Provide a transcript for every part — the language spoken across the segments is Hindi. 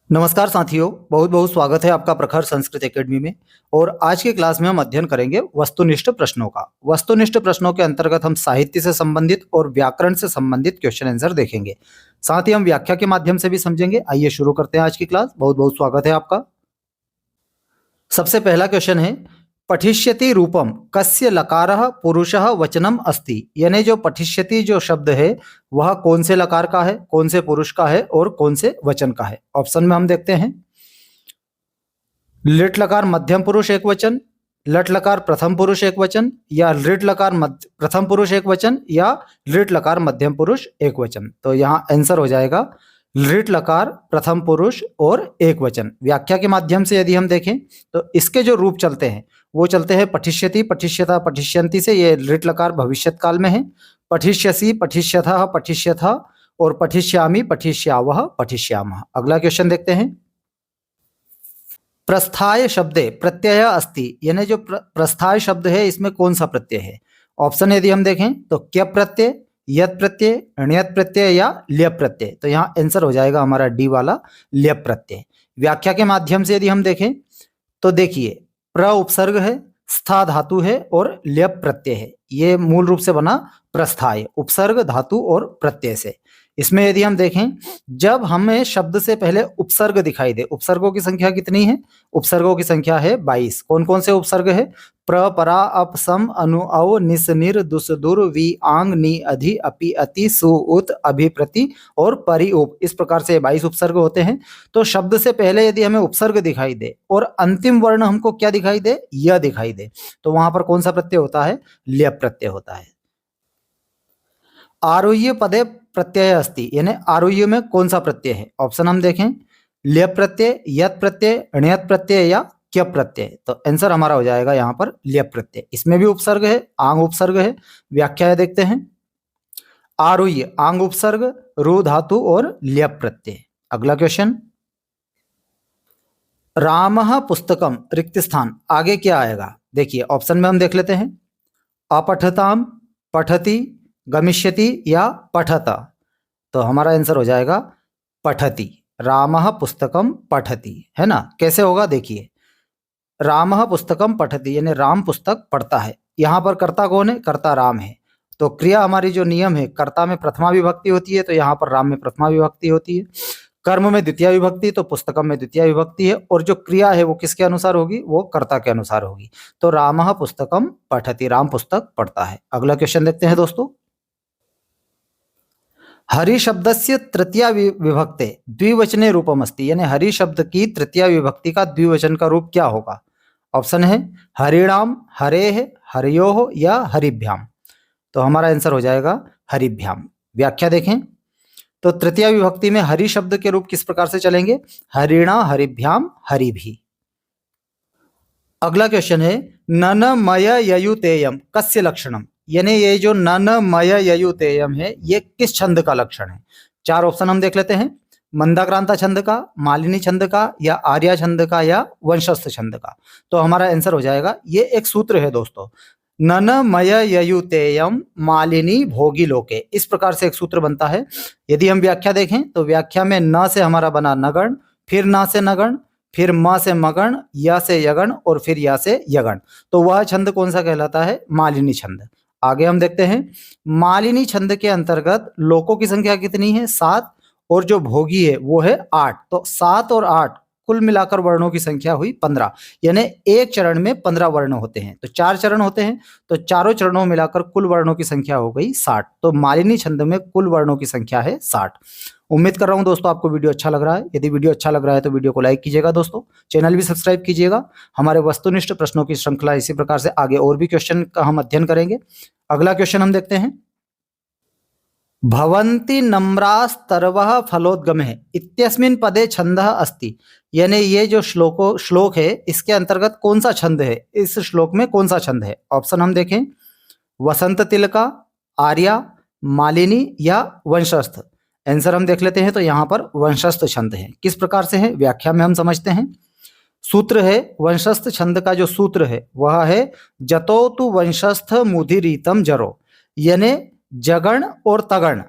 नमस्कार साथियों, बहुत बहुत स्वागत है आपका प्रखर संस्कृत एकेडमी में। और आज की क्लास में हम अध्ययन करेंगे वस्तुनिष्ठ प्रश्नों का। वस्तुनिष्ठ प्रश्नों के अंतर्गत हम साहित्य से संबंधित और व्याकरण से संबंधित क्वेश्चन आंसर देखेंगे। साथ ही हम व्याख्या के माध्यम से भी समझेंगे। आइए शुरू करते हैं आज की क्लास। बहुत बहुत स्वागत है आपका। सबसे पहला क्वेश्चन है, पठिष्यति रूपम कस्य लकारः पुरुषः वचनम अस्ति। यानी जो पठिष्यति जो शब्द है वह कौन से लकार का है, कौन से पुरुष का है और कौन से वचन का है। ऑप्शन में हम देखते हैं, लिट लकार मध्यम पुरुष एक वचन, लट लकार प्रथम पुरुष एक वचन, या लिट लकार प्रथम पुरुष एक वचन, या लिट लकार मध्यम पुरुष एक वचन। तो यहाँ आंसर हो जाएगा लिट लकार प्रथम पुरुष और एक वचन। व्याख्या के माध्यम से यदि हम देखें तो इसके जो रूप चलते हैं वो चलते हैं पठिष्यति, पठिष्यता, पठिष्यन्ति से। ये लिट लकार भविष्यत काल में है। पठिष्यसि, पठिष्यथः, पठिष्यथा और पठिष्यामि, पठिष्यावः, पठिष्यामः। अगला क्वेश्चन देखते हैं, प्रस्थाय शब्दे प्रत्यय अस्ति। यानी जो प्रस्थाय शब्द है इसमें कौन सा प्रत्यय है। ऑप्शन यदि हम देखें तो क्य प्रत्यय, यत प्रत्यय, ण्यत प्रत्यय या ल्यप प्रत्यय। तो यहाँ आंसर हो जाएगा हमारा डी वाला ल्यप प्रत्यय। व्याख्या के माध्यम से यदि हम देखें तो देखिए, प्र उपसर्ग है, स्था धातु है और ल्यप प्रत्यय है। ये मूल रूप से बना प्रस्थाय, उपसर्ग धातु और प्रत्यय से। इसमें यदि हम देखें, जब हमें शब्द से पहले उपसर्ग दिखाई दे, उपसर्गों की संख्या कितनी है, उपसर्गों की संख्या है 22। कौन कौन से उपसर्ग है, प्र, परा, अप, सम, अनु, अव, निस, निर, दुस, दुर, वी, आंग, नि, अधि, अपि, अति, सु, उत, अभि, प्रति और परि, उप। इस प्रकार से 22 उपसर्ग होते हैं। तो शब्द से पहले यदि हमें उपसर्ग दिखाई दे और अंतिम वर्ण हमको क्या दिखाई दे, य दिखाई दे, तो वहां पर कौन सा प्रत्यय होता है, ल्यप प्रत्यय होता है। आरुह्य पदे प्रत्यय अस्ति। यानी आरुह्य में कौन सा प्रत्यय है। ऑप्शन हम देखें, ल्यप प्रत्यय, यत प्रत्यय, ण्यत प्रत्यय या क्य प्रत्यय। तो आंसर हमारा हो जाएगा यहाँ पर ल्यप प्रत्यय। इसमें भी उपसर्ग है, आंग उपसर्ग है। व्याख्या देखते हैं, आरुह्य आंग उपसर्ग, रु धातु और ल्यप प्रत्यय। अगला क्वेश्चन, रामः पुस्तकम रिक्त स्थान, आगे क्या आएगा। देखिए ऑप्शन में हम देख लेते हैं, अपठताम, पठति, गमिष्यति या पठत। तो हमारा आंसर हो जाएगा पठति। रामः पुस्तकम पठति, है ना। कैसे होगा देखिए, रामः पुस्तकम पठति यानी राम पुस्तक पढ़ता है। यहाँ पर कर्ता कौन है, कर्ता राम है। तो क्रिया हमारी जो नियम है, कर्ता में प्रथमा विभक्ति होती है, तो यहाँ पर राम में प्रथमा विभक्ति होती है। कर्म में द्वितीय विभक्ति, तो पुस्तकम में द्वितीय विभक्ति है। और जो क्रिया है वो किसके अनुसार होगी, वो कर्ता के अनुसार होगी। तो रामः पुस्तकम पठति, राम पुस्तक पढ़ता है। अगला क्वेश्चन देखते हैं दोस्तों, हरि शब्दस्य तृतीया विभक्ते द्विवचने रूपमस्ति। यानी हरि शब्द की तृतीया विभक्ति का द्विवचन का रूप क्या होगा। ऑप्शन है हरिणाम, हरेः, हरियोः या हरिभ्याम। तो हमारा आंसर हो जाएगा हरिभ्याम। व्याख्या देखें तो तृतीया विभक्ति में हरि शब्द के रूप किस प्रकार से चलेंगे, हरिणा, हरिभ्याम, हरिभि। अगला क्वेश्चन है, नन मय ययुतेयम कस्य लक्षणम। यानी ये जो नन मय ययुतेयम है ये किस छंद का लक्षण है। चार ऑप्शन हम देख लेते हैं, मंदाक्रांता छंद का, मालिनी छंद का, या आर्या छंद का, या वंशस्थ छंद का। तो हमारा आंसर हो जाएगा, ये एक सूत्र है दोस्तों, नन मय ययुतेयम मालिनी भोगी लोके। इस प्रकार से एक सूत्र बनता है। यदि हम व्याख्या देखें तो व्याख्या में न से हमारा बना नगण, फिर न से नगण, फिर म से मगण, या से यगण और फिर या से यगण। तो वह छंद कौन सा कहलाता है, मालिनी छंद। आगे हम देखते हैं, मालिनी छंद के अंतर्गत लोकों की संख्या कितनी है, 7, और जो भोगी है वो है 8। तो 7 और 8 कुल मिलाकर वर्णों की संख्या हुई 15। यानी एक चरण में 15 वर्ण होते हैं। तो 4 चरण होते हैं, तो चारों चरणों मिलाकर कुल वर्णों की संख्या हो गई 60। तो मालिनी छंद में कुल वर्णों की संख्या है 60। उम्मीद कर रहा हूं दोस्तों आपको वीडियो अच्छा लग रहा है। यदि वीडियो अच्छा लग रहा है तो वीडियो को लाइक कीजिएगा दोस्तों, चैनल भी सब्सक्राइब कीजिएगा। हमारे वस्तुनिष्ठ प्रश्नों की श्रृंखला इसी प्रकार से आगे और भी क्वेश्चन का हम अध्ययन करेंगे। अगला क्वेश्चन हम देखते हैं, भवन्ति नम्रास्तर्वः फलोद्गमः इत्यस्मिन् पदे छंदः अस्ति। यानी ये जो श्लोक है इसके अंतर्गत कौन सा छंद है, इस श्लोक में कौन सा छंद है। ऑप्शन हम देखें, वसंत तिलका, आर्या, मालिनी या वंशस्थ। आंसर हम देख लेते हैं, तो यहाँ पर वंशस्थ छंद है। किस प्रकार से है, व्याख्या में हम समझते हैं। सूत्र है, वंशस्थ छंद का जो सूत्र है वह है जतो तु वंशस्थ मुदिरीतम जरो। यानी जगण और तगण,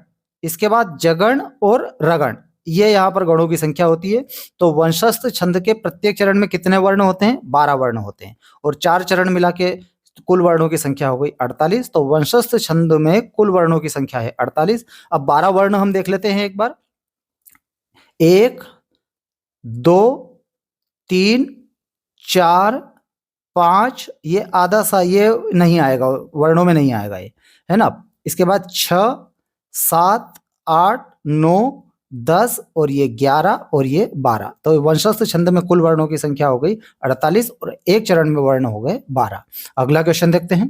इसके बाद जगण और रगण, ये यहाँ पर गणों की संख्या होती है। तो वंशस्थ छंद के प्रत्येक चरण में कितने वर्ण होते हैं? 12 वर्ण होते हैं, और 4 चरण मिला के कुल वर्णों की संख्या हो गई 48। तो वंशस्थ छंद में कुल वर्णों की संख्या है 48। अब 12 वर्ण हम देख लेते हैं एक बार। 1, 2, 3, 4, 5, ये आधा सा ये नहीं आएगा, वर्णों में नहीं आएगा ये, है ना। इसके बाद 6, 7, 8, 9, 10 और ये 11 और ये 12। तो वंशस्थ छंद में कुल वर्णों की संख्या हो गई 48 और एक चरण में वर्ण हो गए 12। अगला क्वेश्चन देखते हैं।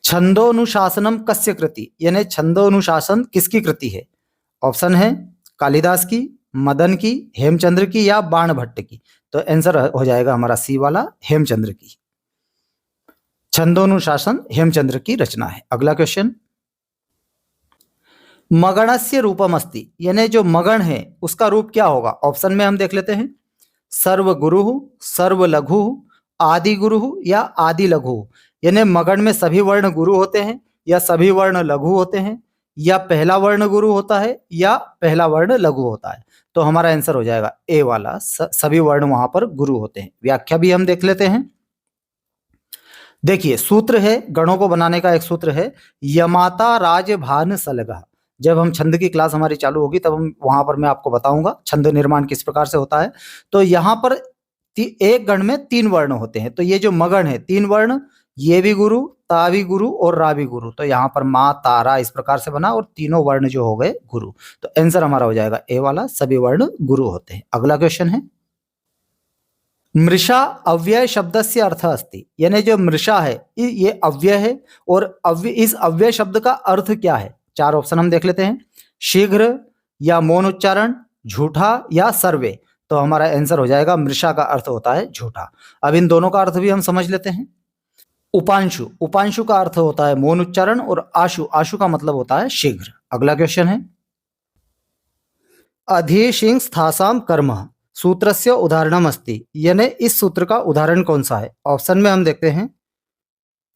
छंदोनुशासनम कस्य कृति, यानी छंदोनुशासन किसकी कृति है? ऑप्शन है कालिदास की, मदन की, हेमचंद्र की या बाणभट्ट की। तो आंसर हो जाएगा हमारा सी वाला, हेमचंद्र की। छंदोनुशासन हेमचंद्र की रचना है। अगला क्वेश्चन। मगणस्य रूपम अस्ति, यानी जो मगण है उसका रूप क्या होगा? ऑप्शन में हम देख लेते हैं। सर्वगुरु, सर्वलघु, आदि गुरु या आदि लघु। यानी मगण में सभी वर्ण गुरु होते हैं या सभी वर्ण लघु होते हैं, या पहला वर्ण गुरु होता है या पहला वर्ण लघु होता है। तो हमारा आंसर हो जाएगा ए वाला, सभी वर्ण वहां पर गुरु होते हैं। व्याख्या भी हम देख लेते हैं। देखिए सूत्र है, गणों को बनाने का एक सूत्र है, यमाता राजभान सलगा। जब हम छंद की क्लास हमारी चालू होगी तब हम वहां पर मैं आपको बताऊंगा छंद निर्माण किस प्रकार से होता है। तो यहाँ पर एक गण में 3 वर्ण होते हैं। तो ये जो मगण है 3 वर्ण, ये भी गुरु, ता भी गुरु और रा भी गुरु। तो यहाँ पर माँ तारा इस प्रकार से बना और तीनों वर्ण जो हो गए गुरु। तो आंसर हमारा हो जाएगा ए वाला, सभी वर्ण गुरु होते हैं। अगला क्वेश्चन है। मृषा अव्यय शब्द से अर्थ अस्ति, यानी जो मृषा है ये अव्यय है, और इस अव्यय शब्द का अर्थ क्या है? 4 ऑप्शन हम देख लेते हैं। शीघ्र या मौन उच्चारण, झूठा या सर्वे। तो हमारा आंसर हो जाएगा मृषा का अर्थ होता है झूठा। अब इन दोनों का अर्थ भी हम समझ लेते हैं। उपांशु, उपांशु का अर्थ होता है मौन उच्चारण, और आशु, आशु का मतलब होता है शीघ्र। अगला क्वेश्चन है। अधिशिंस्थासाम कर्म सूत्रस्य उदाहरणम अस्ति, यानी इस सूत्र का उदाहरण कौन सा है? ऑप्शन में हम देखते हैं।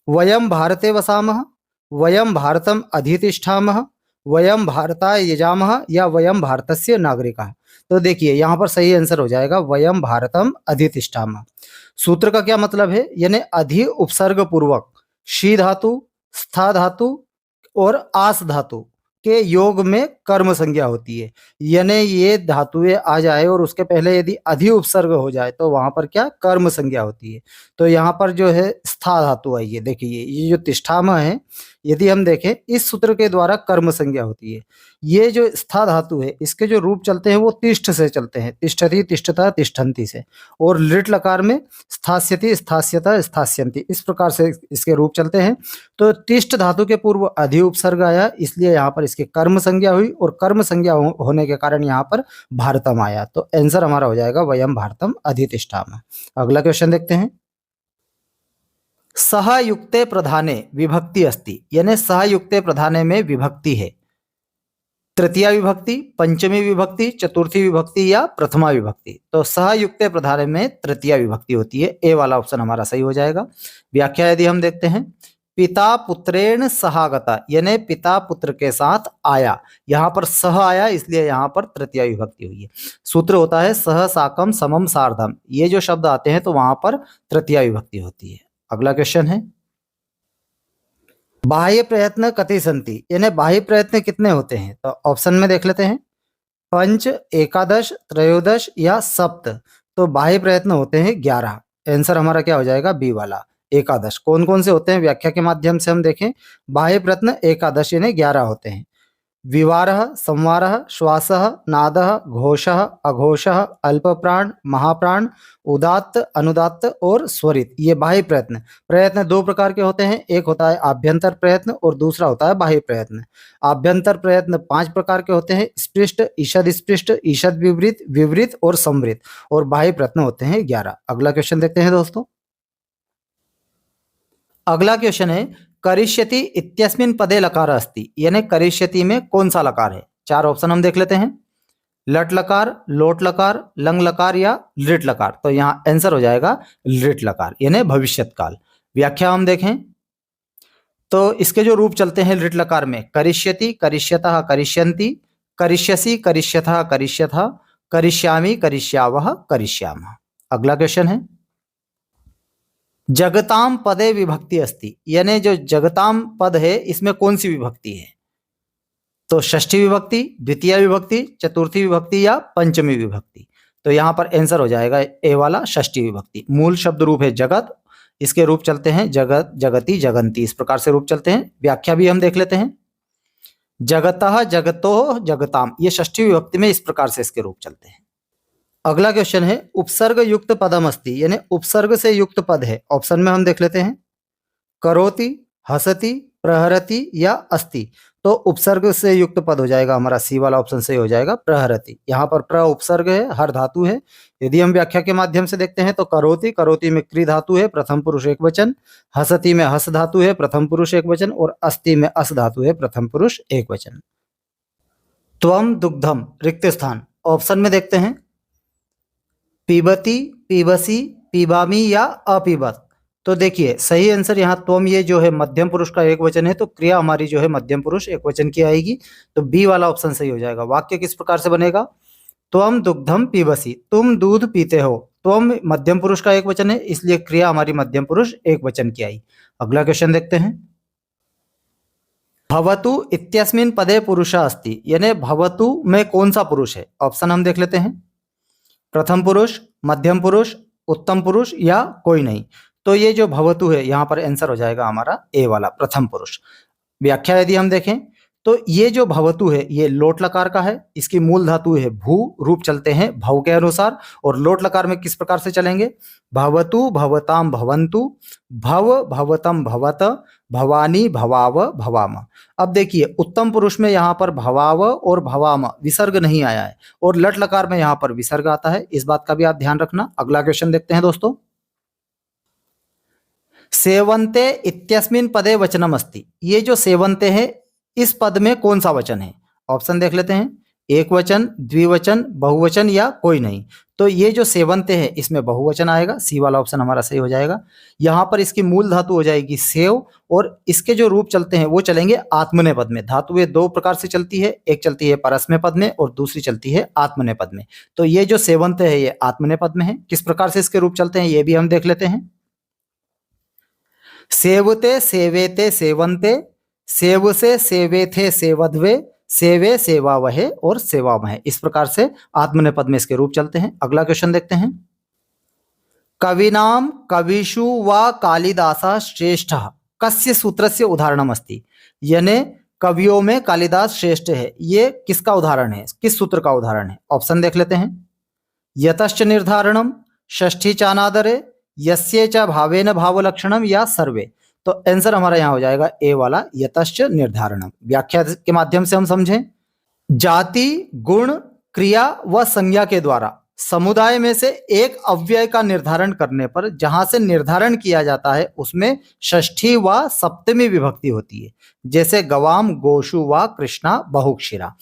वयम भारते वसामः, वयम भारतम अधितिष्ठामः, वयम भारताय यजामः या वयम भारतस्य नागरिकाः। तो देखिए यहाँ पर सही आंसर हो जाएगा वयम भारतम अधितिष्ठामः। सूत्र का क्या मतलब है? यानी अधि उपसर्ग पूर्वक शी धातु, स्था धातु और आस धातु के योग में कर्म संज्ञा होती है। यानी ये धातुएं आ जाए और उसके पहले यदि अधि उपसर्ग हो जाए तो वहां पर क्या कर्म संज्ञा होती है। तो यहाँ पर जो है स्था धातु आई है। देखिए ये जो तिष्ठाम है, यदि हम देखें इस सूत्र के द्वारा कर्म संज्ञा होती है। ये जो स्था धातु है इसके जो रूप चलते हैं वो तिष्ठ से चलते हैं, तिष्ठति, तिष्ठता, तिष्ठन्ति से। और लिट लकार में स्थास्यति, स्थास्यता, स्थास्यन्ति, इस प्रकार से इसके रूप चलते हैं। तो तिष्ठ धातु के पूर्व अधि उपसर्ग आया, इसलिए यहाँ पर इसकी कर्म संज्ञा हुई, और कर्म संज्ञा होने के कारण यहाँ पर भारतम आया। तो आंसर हमारा हो जाएगा वयम भारतम अधितिष्ठामः। अगला क्वेश्चन देखते हैं। सहयुक्ते प्रधाने विभक्ति अस्ति, यानी सहयुक्ते प्रधाने में विभक्ति है। तृतीया विभक्ति, पंचमी विभक्ति, चतुर्थी विभक्ति या प्रथमा विभक्ति। तो सहयुक्ते प्रधाने में तृतीया विभक्ति होती है। ए वाला ऑप्शन हमारा सही हो जाएगा। व्याख्या यदि हम देखते हैं। पिता पुत्रेण सहागता, यानी पिता पुत्र के साथ आया। यहाँ पर सह आया इसलिए यहाँ पर तृतीया विभक्ति हुई है। सूत्र होता है सह साकम समम सार्धम। ये जो शब्द आते हैं तो वहां पर तृतीया विभक्ति होती है। अगला क्वेश्चन है। बाह्य प्रयत्न कति संति, यानी बाह्य प्रयत्न कितने होते हैं? तो ऑप्शन में देख लेते हैं। 5, एकादश, त्रयोदश या सप्त। तो बाह्य प्रयत्न होते हैं 11। आंसर हमारा क्या हो जाएगा? बी वाला, एकादश। कौन कौन से होते हैं व्याख्या के माध्यम से हम देखें। बाह्य प्रयत्न एकादश यानी 11 होते हैं। विवारः, संवारः, श्वासः, नादः, घोषः, अघोषः, अल्पप्राण, महाप्राण, उदात्त, अनुदात्त और स्वरित। ये बाह्य प्रयत्न। प्रयत्न 2 प्रकार के होते हैं, एक होता है आभ्यंतर प्रयत्न और दूसरा होता है बाह्य प्रयत्न। आभ्यंतर प्रयत्न 5 प्रकार के होते हैं, स्पृष्ट, ईषद स्पृष्ट, ईषद विवृत, विवृत और संवृत। और बाह्य प्रयत्न होते हैं 11। अगला क्वेश्चन देखते हैं दोस्तों। अगला क्वेश्चन है। करिष्यति इत्यस्मिन् पदे लकार अस्ति, यानी करिष्यति में कौन सा लकार है? 4 ऑप्शन हम देख लेते हैं। लट लकार, लोट लकार, लंग लकार या लृट लकार। तो यहाँ आंसर हो जाएगा लृट लकार, यानी भविष्यत काल। व्याख्या हम देखें तो इसके जो रूप चलते हैं लृट लकार में, करिष्यति, करिष्यतः, करिष्यन्ति, करिष्यसि, करिष्यथा, करिष्यथा, करिष्यामि, करिष्यावः, करिष्यामः। अगला क्वेश्चन है, जगताम पदे विभक्ति अस्ति, यानी जो जगताम पद है इसमें कौन सी विभक्ति है? तो षष्ठी विभक्ति, द्वितीय विभक्ति, चतुर्थी विभक्ति या पंचमी विभक्ति? तो यहाँ पर आंसर हो जाएगा ए वाला, षष्ठी विभक्ति। मूल शब्द रूप है जगत, इसके रूप चलते हैं जगत, जगति, जगंती, इस प्रकार से रूप चलते हैं। व्याख्या भी हम देख लेते हैं, जगतः, जगतो, जगताम, ये षष्ठी विभक्ति में इस प्रकार से इसके रूप चलते हैं। अगला क्वेश्चन है, उपसर्ग युक्त पदम अस्ति, यानी उपसर्ग से युक्त पद है। ऑप्शन में हम देख लेते हैं, करोति, हसति, प्रहरति या अस्ति। तो उपसर्ग से युक्त पद हो जाएगा हमारा सी वाला ऑप्शन सही हो जाएगा, प्रहरति। यहाँ पर प्र उपसर्ग है, हर धातु है। यदि हम व्याख्या के माध्यम से देखते हैं तो करोति, करोति में क्री धातु है, प्रथम पुरुष एक वचन। हसति में हस धातु है, प्रथम पुरुष एक वचन। और अस्ति में अस धातु है, प्रथम पुरुष एक वचन। त्वम दुग्धम, रिक्त स्थान। ऑप्शन में देखते हैं, पीबती, पीबसी, पीबामी या अपीबत। तो देखिए सही आंसर यहाँ त्वम, ये जो है मध्यम पुरुष का एक वचन है, तो क्रिया हमारी जो है मध्यम पुरुष एक वचन की आएगी। तो बी वाला ऑप्शन सही हो जाएगा। वाक्य किस प्रकार से बनेगा, त्वम दुग्धम पीबसी, तुम दूध पीते हो। त्वम मध्यम पुरुष का एक वचन है, इसलिए क्रिया हमारी मध्यम पुरुष एक वचन की आई। अगला क्वेश्चन देखते हैं, भवतु इत्यस्मिन् पदे पुरुषः अस्ति, यानी भवतु में कौन सा पुरुष है? ऑप्शन हम देख लेते हैं, प्रथम पुरुष, मध्यम पुरुष, उत्तम पुरुष या कोई नहीं। तो ये जो भवतु है यहाँ पर आंसर हो जाएगा हमारा ए वाला, प्रथम पुरुष। व्याख्या यदि हम देखें तो ये जो भवतु है ये लोट लकार का है, इसकी मूल धातु है भू, रूप चलते हैं भव के अनुसार। और लोट लकार में किस प्रकार से चलेंगे, भवतु, भवताम, भवंतु, भव, भवतम, भवत, भवानी, भवाव, भवाम। अब देखिए उत्तम पुरुष में यहाँ पर भवाव और भवाम विसर्ग नहीं आया है, और लट लकार में यहाँ पर विसर्ग आता है, इस बात का भी आप ध्यान रखना। अगला क्वेश्चन देखते हैं दोस्तों, सेवन्ते इत्यस्मिन् पदे वचनम अस्ति, ये जो सेवन्ते है इस पद में कौन सा वचन है? ऑप्शन देख लेते हैं, एक वचन, द्विवचन, बहुवचन या कोई नहीं। तो ये जो सेवन्ते है इसमें बहुवचन आएगा, सी वाला ऑप्शन हमारा सही हो जाएगा। यहाँ पर इसकी मूल धातु हो जाएगी सेव, और इसके जो रूप चलते हैं वो चलेंगे आत्मनेय पद में। धातुएं दो प्रकार से चलती है, एक चलती है परस्मय पद में और दूसरी चलती है आत्मनेय पद में। तो ये जो सेवन्ते है ये आत्मनेय पद में है। किस प्रकार से इसके रूप चलते हैं ये भी हम देख लेते हैं, सेवते, सेवेते, सेवन्ते, सेव से, सेवे थे, सेवध्वे, सेवे, सेवावहे और सेवामहे। इस प्रकार से आत्मनेय पद में इसके रूप चलते हैं। अगला क्वेश्चन देखते हैं, कविनाम कविषु व कालिदासः श्रेष्ठः कस्य सूत्रस्य उदाहरणम अस्ति, यानी कवियों में कालिदास श्रेष्ठ है, ये किसका उदाहरण है, किस सूत्र का उदाहरण है? ऑप्शन देख लेते हैं, यतश्च निर्धारणम, षष्ठी चानादरे, यस्य च भावेन भावलक्षणम या सर्वे। तो आंसर हमारा यहाँ हो जाएगा ए वाला, यतश्च निर्धारणम। व्याख्या के माध्यम से हम समझें, जाति, गुण, क्रिया व संज्ञा के द्वारा समुदाय में से एक अव्यय का निर्धारण करने पर जहां से निर्धारण किया जाता है उसमें षष्ठी व सप्तमी विभक्ति होती है, जैसे गवाम, गोशु व कृष्णा, बहुक्षीरा।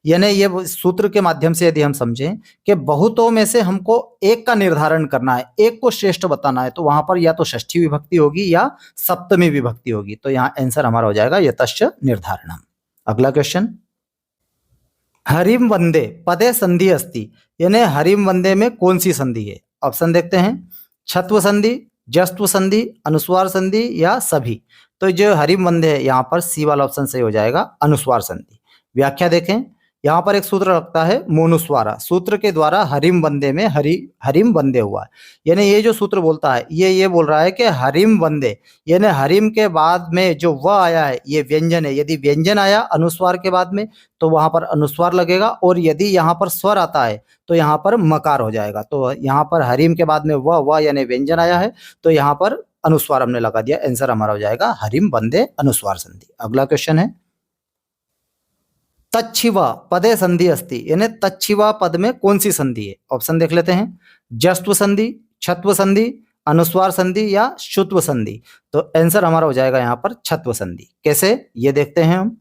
यानी ये सूत्र के माध्यम से यदि हम समझें कि बहुतों में से हमको एक का निर्धारण करना है, एक को श्रेष्ठ बताना है, तो वहां पर या तो षष्ठी विभक्ति होगी या सप्तमी विभक्ति होगी। तो यहाँ आंसर हमारा हो जाएगा यतश्च निर्धारणम। अगला क्वेश्चन, हरिम वंदे पदे संधि अस्ति, यानी हरिम वंदे में कौन सी संधि है? ऑप्शन देखते हैं, छत्व संधि, जस्त्व संधि, अनुस्वार संधि या सभी। तो जो हरिम वंदे है यहाँ पर सी वाला ऑप्शन सही हो जाएगा, अनुस्वार संधि। व्याख्या देखें, यहाँ पर एक सूत्र लगता है मोनुस्वारा, सूत्र के द्वारा हरिम वंदे में हरिम वंदे हुआ है। यानी ये जो सूत्र बोलता है ये बोल रहा है कि हरिम वंदे, यानी हरिम के बाद में जो व आया है ये व्यंजन है। यदि व्यंजन आया अनुस्वार के बाद में तो वहां पर अनुस्वार लगेगा, और यदि यहाँ पर स्वर आता है तो यहाँ पर मकार हो जाएगा। तो यहाँ पर हरिम के बाद में व यानी व्यंजन आया है, तो यहाँ पर अनुस्वार हमने लगा दिया। आंसर हमारा हो जाएगा हरिम वंदे अनुस्वार संधि। अगला क्वेश्चन है, तच्छिवा पदे संधि अस्ति, यानी तच्छिवा पद में कौन सी संधि है? ऑप्शन देख लेते हैं, जस्त्व संधि, छत्व संधि, अनुस्वार संधि या शुत्व संधि। तो आंसर हमारा हो जाएगा यहाँ पर छत्व संधि। कैसे ये देखते हैं हम,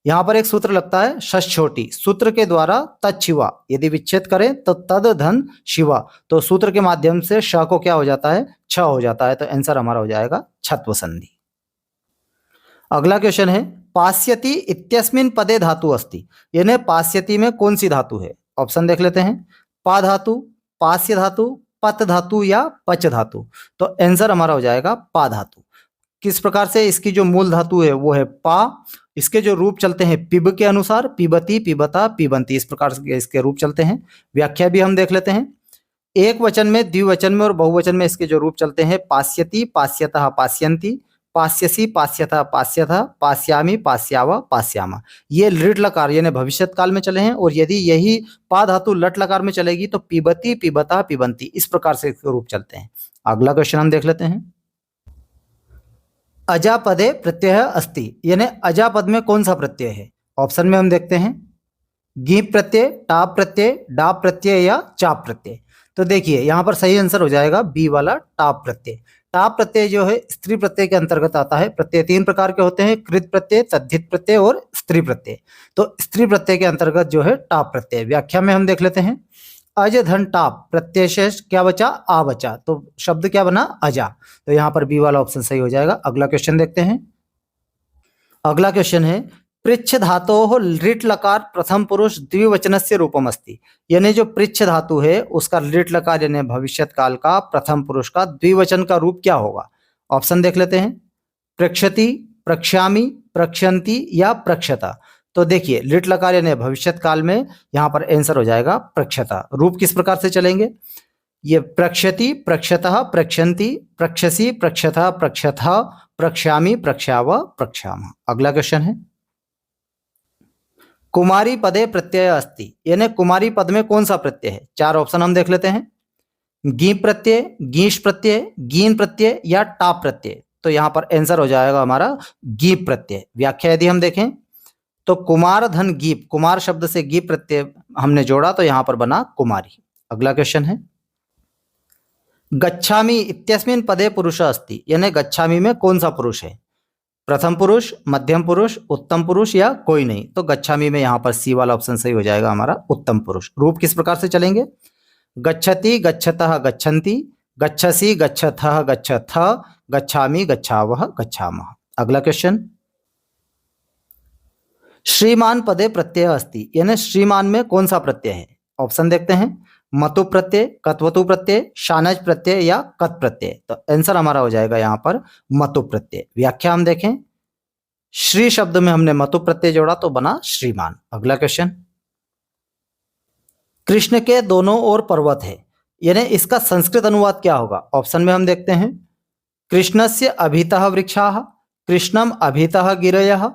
यहाँ पर एक सूत्र लगता है षष्ठ्योटी, सूत्र के द्वारा तच्छिवा, यदि विच्छेद करें तो तद धन शिवा, तो सूत्र के माध्यम से श को क्या हो जाता है, छ हो जाता है। तो आंसर हमारा हो जाएगा छत्व संधि। अगला क्वेश्चन है, पास्यति इत्यस्मिन् पदे धातु अस्ति, यानी पास्यति में कौन सी धातु है? ऑप्शन देख लेते हैं, पा धातु, पास्य धातु, पत धातु या पच धातु। तो आंसर हमारा हो जाएगा पा धातु। किस प्रकार से? इसकी जो मूल धातु है वो है पा, इसके जो रूप चलते हैं पिब के अनुसार, पिबती, पिबता, पिबंती, इस प्रकार से इसके रूप चलते हैं। व्याख्या भी हम देख लेते हैं। एक वचन में, द्विवचन में और बहुवचन में इसके जो रूप चलते हैं, पास्यति, पास्यतः, पास्यन्ति, पास्यसि, पास्यतः, पास्यतः, पास्यामि, पास्याव, पास्यामा। ये लृट लकार यानी भविष्यत काल में चले हैं, और यदि यही पा धातु लट लकार में चलेगी तो पिबती, पिबता, पिबंती, इस प्रकार से इसके रूप चलते हैं। अगला क्वेश्चन हम देख लेते हैं। अजापदे प्रत्यय अस्ति, यानी अजापद में कौन सा प्रत्यय है? ऑप्शन में हम देखते हैं, गीप प्रत्यय, टाप प्रत्यय, डाप प्रत्यय या चाप प्रत्यय। तो देखिए यहाँ पर सही आंसर हो जाएगा बी वाला टाप प्रत्यय। टाप प्रत्यय जो है स्त्री प्रत्यय के अंतर्गत आता है। प्रत्यय तीन प्रकार के होते हैं, कृत प्रत्यय, तद्धित प्रत्यय और स्त्री प्रत्यय। तो स्त्री प्रत्यय के अंतर्गत जो है टाप प्रत्यय। व्याख्या में हम देख लेते हैं, अज धन टाप प्रत्यय शेष क्या बचा? आ बचा, तो शब्द क्या बना? अजा। तो यहाँ पर बी वाला ऑप्शन सही हो जाएगा। अगला क्वेश्चन देखते हैं। अगला क्वेश्चन है, पृच्छ धातोः लिट् लकार प्रथम पुरुष द्विवचनस्य रूपम अस्ति, यानी जो पृच्छ धातु है उसका लिट् लकार यानी भविष्यत काल का प्रथम पुरुष का द्विवचन का रूप क्या होगा? ऑप्शन देख लेते हैं, प्रक्षति, प्रक्ष्यामि, प्रक्षन्ति या प्रक्षता। तो देखिए लिट् लकार यानी भविष्यत काल में यहाँ पर आंसर हो जाएगा प्रक्षता। रूप किस प्रकार से चलेंगे? ये प्रक्षति, प्रक्षतः, प्रक्षन्ति, प्रक्षसि, प्रक्षतः, प्रक्षतः, प्रक्ष्यामि, प्रक्ष्याव, प्रक्ष्यामः। अगला क्वेश्चन है, कुमारी पदे प्रत्यय अस्ति, यानी कुमारी पद में कौन सा प्रत्यय है? चार ऑप्शन हम देख लेते हैं, गी प्रत्यय, गीश प्रत्यय, गीन प्रत्यय या टाप प्रत्यय। तो यहाँ पर आंसर हो जाएगा हमारा गी प्रत्यय। व्याख्या यदि हम देखें तो कुमार धन गीप, कुमार शब्द से गीप प्रत्यय हमने जोड़ा तो यहाँ पर बना कुमारी। अगला क्वेश्चन है, गच्छामि इत्यस्मिन् पदे पुरुष अस्ति, यानी गच्छामि में कौन सा पुरुष है? प्रथम पुरुष, मध्यम पुरुष, उत्तम पुरुष या कोई नहीं। तो गच्छामि में यहाँ पर सी वाला ऑप्शन सही हो जाएगा हमारा उत्तम पुरुष। रूप किस प्रकार से चलेंगे? गच्छति, गच्छतः, गच्छन्ति, गच्छसि, गच्छथः, गच्छथ, गच्छामि, गच्छावः, गच्छामः। अगला क्वेश्चन, श्रीमान पदे प्रत्यय अस्ति, यानी श्रीमान में कौन सा प्रत्यय है? ऑप्शन देखते हैं, मतु प्रत्यय, कत्वतु प्रत्यय, शानज प्रत्यय या कत प्रत्यय। तो आंसर हमारा हो जाएगा यहाँ पर मतु प्रत्यय। व्याख्या हम देखें, श्री शब्द में हमने मतु प्रत्यय जोड़ा तो बना श्रीमान। अगला क्वेश्चन, कृष्ण के दोनों ओर पर्वत है, यानी इसका संस्कृत अनुवाद क्या होगा? ऑप्शन में हम देखते हैं, कृष्णस्य अभितः वृक्षाः, कृष्णम अभितः गिरयः,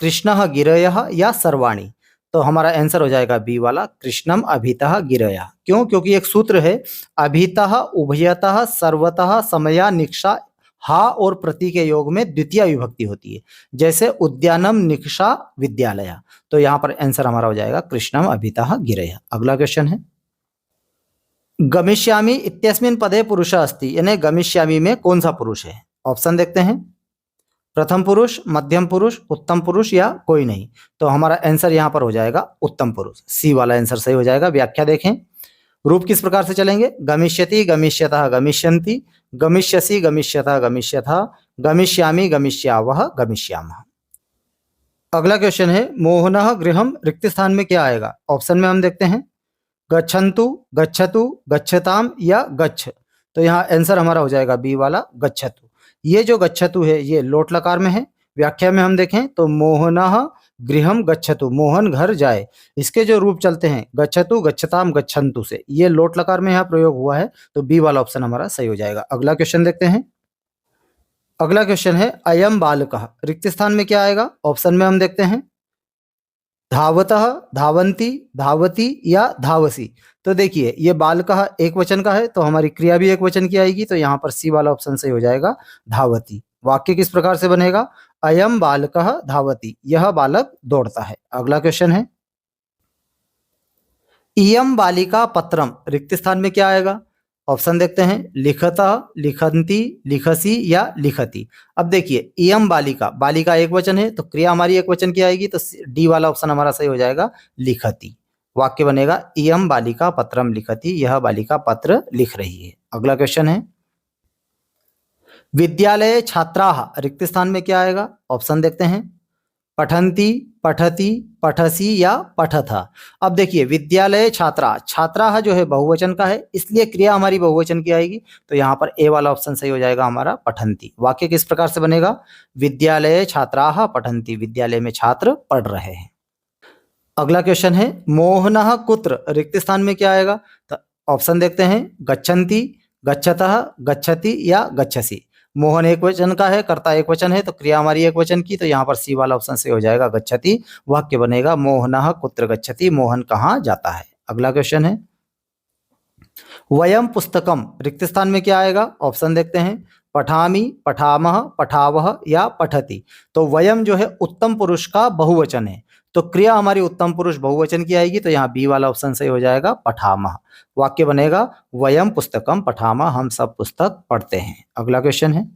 कृष्णः गिरयः या सर्वाणि। तो हमारा आंसर हो जाएगा बी वाला कृष्णम अभितः गिरयः। क्यों? क्योंकि एक सूत्र है, अभितः, उभयतः, सर्वतः, समया, निक्षा, हा और प्रति के योग में द्वितीय विभक्ति होती है, जैसे उद्यानम, निक्षा, विद्यालय। तो यहाँ पर आंसर हमारा हो जाएगा कृष्णम अभितः गिरयः। अगला क्वेश्चन है, गमिष्यामि इत्यस्मिन् पदे पुरुष अस्ति, यानी गमिष्यामि में कौन सा पुरुष है? ऑप्शन देखते हैं, प्रथम पुरुष, मध्यम पुरुष, उत्तम पुरुष या कोई नहीं। तो हमारा आंसर यहाँ पर हो जाएगा उत्तम पुरुष। सी वाला आंसर सही हो जाएगा। व्याख्या देखें, रूप किस प्रकार से चलेंगे? गमिष्यति, गमिष्यतः, गमिष्यन्ति, गमिष्यसि, गमिष्यतः, गमिष्यथः, गमिष्यामि, गमिष्यावः, गमिष्यामः। अगला क्वेश्चन है, मोहनः गृहम रिक्त स्थान में क्या आएगा? ऑप्शन में हम देखते हैं, गच्छन्तु, गच्छतु, गच्छताम या गच्छ। तो यहाँ आंसर हमारा हो जाएगा बी वाला गच्छतु। ये जो गच्छतु है ये लोट लकार में है। व्याख्या में हम देखें तो मोहनः गृहम गच्छतु, मोहन घर जाए। इसके जो रूप चलते हैं गच्छतु, गच्छताम, गच्छन्तु से, ये लोट लकार में यहाँ प्रयोग हुआ है। तो बी वाला ऑप्शन हमारा सही हो जाएगा। अगला क्वेश्चन देखते हैं। अगला क्वेश्चन है, अयम बालकः रिक्त स्थान में क्या आएगा? ऑप्शन में हम देखते हैं, धावतः, धावन्ति, धावती या धावसी। तो देखिए ये बालकः एक वचन का है तो हमारी क्रिया भी एक वचन की आएगी। तो यहाँ पर सी वाला ऑप्शन सही हो जाएगा धावती। वाक्य किस प्रकार से बनेगा? अयम बालकः धावति, यह बालक दौड़ता है। अगला क्वेश्चन है, इयम बालिका पत्रम रिक्त स्थान में क्या आएगा? ऑप्शन देखते हैं, लिखतः, लिखन्ति, लिखसी या लिखती। अब देखिए इयम बालिका, बालिका एक वचन है तो क्रिया हमारी एक वचन की आएगी। तो डी वाला ऑप्शन हमारा सही हो जाएगा लिखती। वाक्य बनेगा, इयम बालिका पत्रम लिखती, यह बालिका पत्र लिख रही है। अगला क्वेश्चन है, विद्यालय छात्राः रिक्त स्थान में क्या आएगा? ऑप्शन देखते हैं, पठन्ति, पठति, पठसि या पठथ। अब देखिए विद्यालय छात्रा, छात्रा जो है बहुवचन का है, इसलिए क्रिया हमारी बहुवचन की आएगी। तो यहाँ पर ए वाला ऑप्शन सही हो जाएगा हमारा पठन्ति। वाक्य किस प्रकार से बनेगा? विद्यालय छात्राः पठन्ति, विद्यालय में छात्र पढ़ रहे हैं। अगला क्वेश्चन है मोहनः कुत्र, रिक्त स्थान में क्या आएगा? तो ऑप्शन देखते हैं, गच्छन्ति, गच्छतः, गच्छति या गच्छसि। मोहन एक वचन का है, कर्ता एक वचन है, तो क्रिया हमारी एक वचन की, तो यहाँ पर सी वाला ऑप्शन से हो जाएगा गच्छति। वाक्य बनेगा मोहनः कुत्र गच्छति, मोहन कहाँ जाता है। अगला क्वेश्चन है वयम पुस्तकम, रिक्त स्थान में क्या आएगा? ऑप्शन देखते हैं, पठामि, पठामः, पठावः या पठति। तो वयम जो है उत्तम पुरुष का बहुवचन है, तो क्रिया हमारी उत्तम पुरुष बहुवचन की आएगी, तो यहाँ बी वाला ऑप्शन सही हो जाएगा पठामः। वाक्य बनेगा वयम पुस्तकम पठामः, हम सब पुस्तक पढ़ते हैं। अगला क्वेश्चन है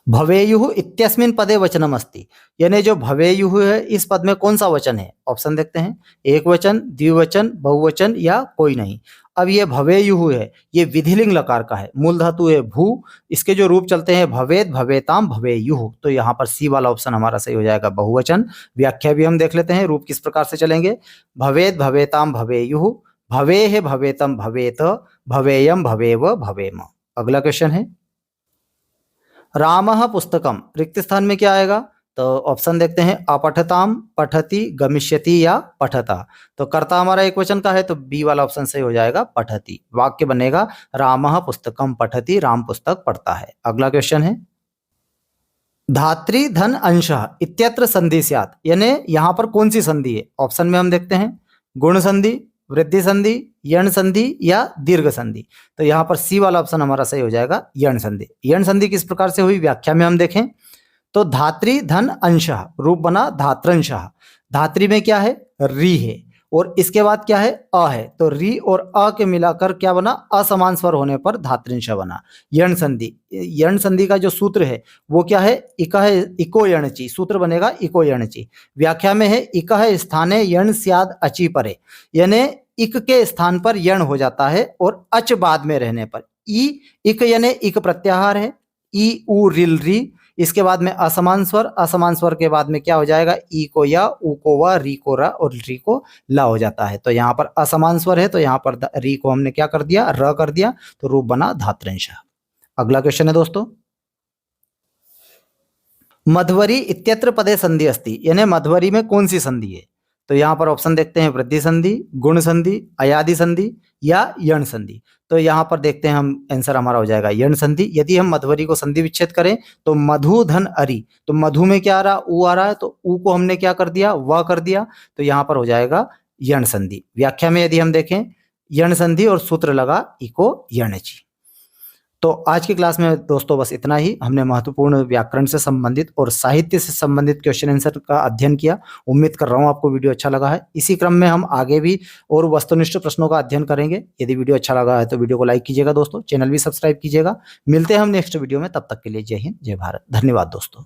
भवेयुः इत्यस्मिन् पदे वचनम अस्ति, यानी जो भवेयुः है इस पद में कौन सा वचन है? ऑप्शन देखते हैं, एक वचन, द्विवचन, बहुवचन या कोई नहीं। अब ये भवेयुः है, ये विधिलिंग लकार का है, मूल धातु है भू, इसके जो रूप चलते हैं भवेद, भवेताम, भवेयुः, तो यहाँ पर सी वाला ऑप्शन हमारा सही हो जाएगा बहुवचन। व्याख्या भी हम देख लेते हैं, रूप किस प्रकार से चलेंगे। भवेद, भवेताम, भवेयुः, भवे है, भवेतम, भवेत, भवेयम, भवेव, भवेम। अगला क्वेश्चन है रामः पुस्तकम, रिक्त स्थान में क्या आएगा? तो ऑप्शन देखते हैं, अपठताम, पठति, गमिष्यति या पठता। तो कर्ता हमारा एक वचन का है, तो बी वाला ऑप्शन सही हो जाएगा पठति। वाक्य बनेगा रामः पुस्तकम पठति, राम पुस्तक पढ़ता है। अगला क्वेश्चन है धात्री धन अंशः इत्यत्र संधि स्यात्, यानी यहाँ पर कौन सी संधि है? ऑप्शन में हम देखते हैं, गुण संधि, वृद्धि संधि, यण संधि या दीर्घ संधि। तो यहाँ पर सी वाला ऑप्शन हमारा सही हो जाएगा यण संधि। यण संधि किस प्रकार से हुई? व्याख्या में हम देखें तो धात्री धन अंशः, रूप बना धात्रंशः। धात्री में क्या है? री है, और इसके बाद क्या है? अ है, तो री और अ के मिलाकर क्या बना? असमान स्वर होने पर धात्रिंश बना। यण संधि, यण संधि का जो सूत्र है वो क्या है? इक है इको यणचि, सूत्र बनेगा इको यणचि। व्याख्या में है इक है स्थाने यण स्याद अचि परे, यानी इक के स्थान पर यण हो जाता है और अच बाद में रहने पर। ई इक यानी इक प्रत्याहार है, ई उ रिल री, इसके बाद में असमान स्वर, असमान स्वर के बाद में क्या हो जाएगा? ई को या, उ को व, री को र और री को ला हो जाता है। तो यहाँ पर असमान स्वर है, तो यहाँ पर री को हमने क्या कर दिया? र कर दिया, तो रूप बना धात्रिंश। अगला क्वेश्चन है दोस्तों मध्वरी इत्यत्र पदे संधि अस्ति, यानी मध्वरी में कौन सी संधि है? तो यहाँ पर ऑप्शन देखते हैं, वृद्धि संधि, गुण संधि, अयादि संधि या यण संधि। तो यहाँ पर देखते हैं हम, आंसर हमारा हो जाएगा यण संधि। यदि हम मध्वरी को संधि विच्छेद करें तो मधु धन अरि, तो मधु में क्या आ रहा? उ आ रहा है, तो उ को हमने क्या कर दिया? व कर दिया, तो यहाँ पर हो जाएगा यण संधि। व्याख्या में यदि हम देखें, यण संधि और सूत्र लगा इको यणचि। तो आज की क्लास में दोस्तों बस इतना ही। हमने महत्वपूर्ण व्याकरण से संबंधित और साहित्य से संबंधित क्वेश्चन आंसर का अध्ययन किया। उम्मीद कर रहा हूँ आपको वीडियो अच्छा लगा है। इसी क्रम में हम आगे भी और वस्तुनिष्ठ प्रश्नों का अध्ययन करेंगे। यदि वीडियो अच्छा लगा है तो वीडियो को लाइक कीजिएगा दोस्तों, चैनल भी सब्सक्राइब कीजिएगा। मिलते हैं हम नेक्स्ट वीडियो में, तब तक के लिए जय हिंद, जय भारत, धन्यवाद दोस्तों।